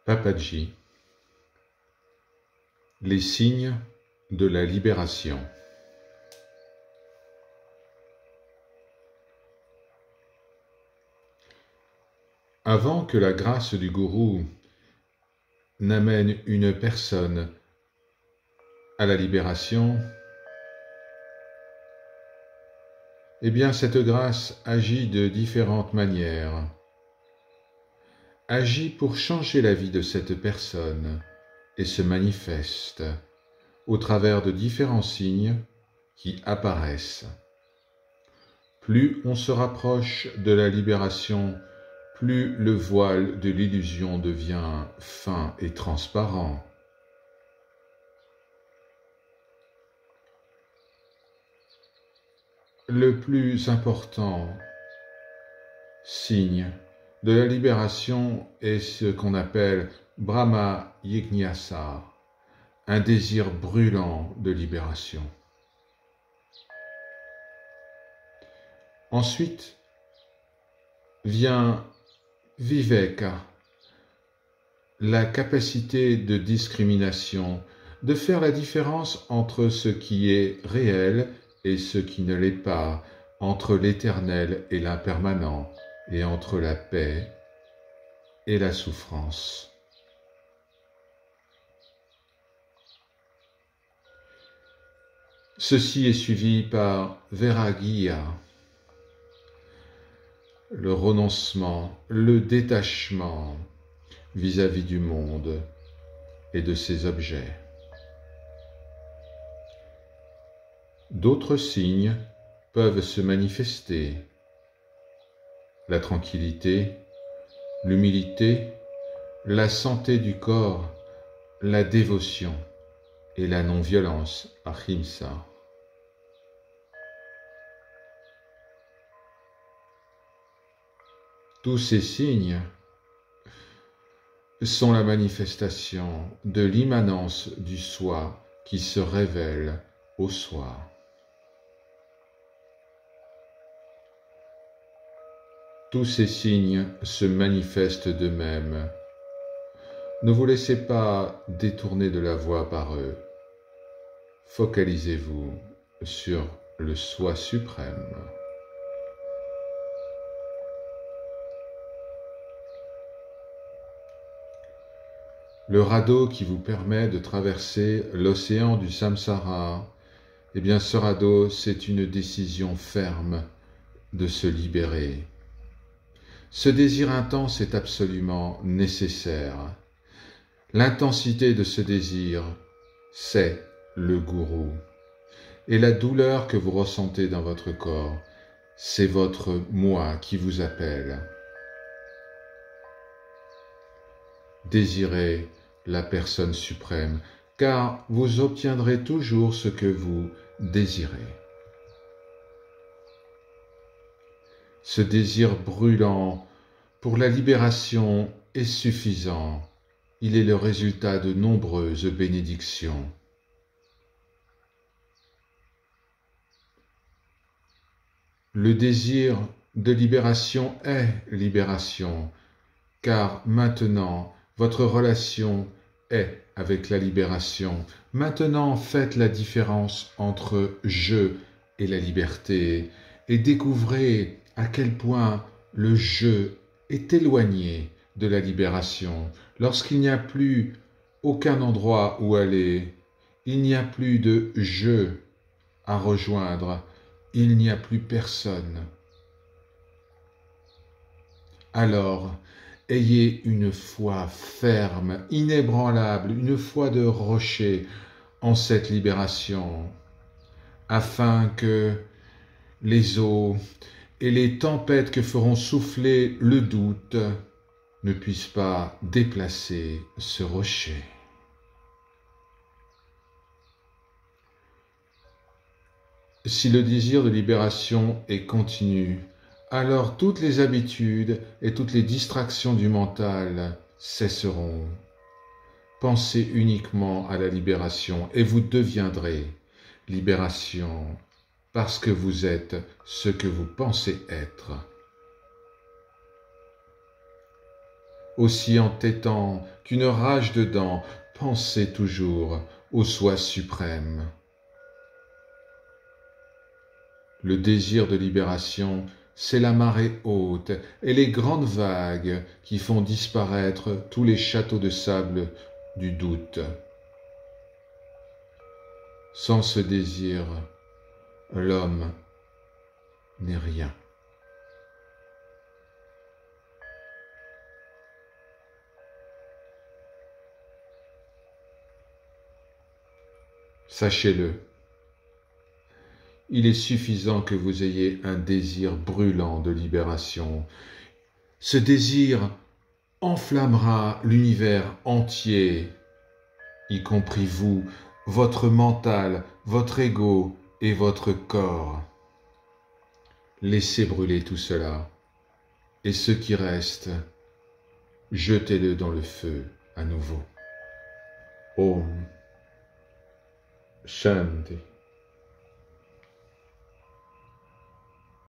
Papaji. Les signes de la libération. Avant que la grâce du gourou n'amène une personne à la libération, eh bien cette grâce agit de différentes manières. Agit pour changer la vie de cette personne et se manifeste au travers de différents signes qui apparaissent. Plus on se rapproche de la libération, plus le voile de l'illusion devient fin et transparent. Le plus important signe de la libération est ce qu'on appelle Brahma Jignasa, un désir brûlant de libération. Ensuite vient Viveka, la capacité de discrimination, de faire la différence entre ce qui est réel et ce qui ne l'est pas, entre l'éternel et l'impermanent, et entre la paix et la souffrance. Ceci est suivi par Vairagya, le renoncement, le détachement vis-à-vis du monde et de ses objets. D'autres signes peuvent se manifester: la tranquillité, l'humilité, la santé du corps, la dévotion et la non-violence, ahimsa. Tous ces signes sont la manifestation de l'immanence du soi qui se révèle au soi. Tous ces signes se manifestent d'eux-mêmes. Ne vous laissez pas détourner de la voie par eux. Focalisez-vous sur le soi suprême. Le radeau qui vous permet de traverser l'océan du samsara, eh bien ce radeau, c'est une décision ferme de se libérer. Ce désir intense est absolument nécessaire. L'intensité de ce désir, c'est le gourou. Et la douleur que vous ressentez dans votre corps, c'est votre moi qui vous appelle. Désirez la personne suprême, car vous obtiendrez toujours ce que vous désirez. Ce désir brûlant pour la libération est suffisant. Il est le résultat de nombreuses bénédictions. Le désir de libération est libération, car maintenant, votre relation est avec la libération. Maintenant, faites la différence entre je et la liberté et découvrez à quel point le je est éloigné de la libération. Lorsqu'il n'y a plus aucun endroit où aller, il n'y a plus de je à rejoindre, il n'y a plus personne. Alors, ayez une foi ferme, inébranlable, une foi de rocher en cette libération, afin que les eaux et les tempêtes que feront souffler le doute ne puissent pas déplacer ce rocher. Si le désir de libération est continu, alors toutes les habitudes et toutes les distractions du mental cesseront. Pensez uniquement à la libération et vous deviendrez libération parce que vous êtes ce que vous pensez être. aussi entêtant qu'une rage de dents, pensez toujours au soi suprême. Le désir de libération, c'est la marée haute et les grandes vagues qui font disparaître tous les châteaux de sable du doute. Sans ce désir, l'homme n'est rien. Sachez-le, il est suffisant que vous ayez un désir brûlant de libération. Ce désir enflammera l'univers entier, y compris vous, votre mental, votre ego et votre corps. Laissez brûler tout cela, et ce qui reste, jetez-le dans le feu à nouveau. Om Shanti.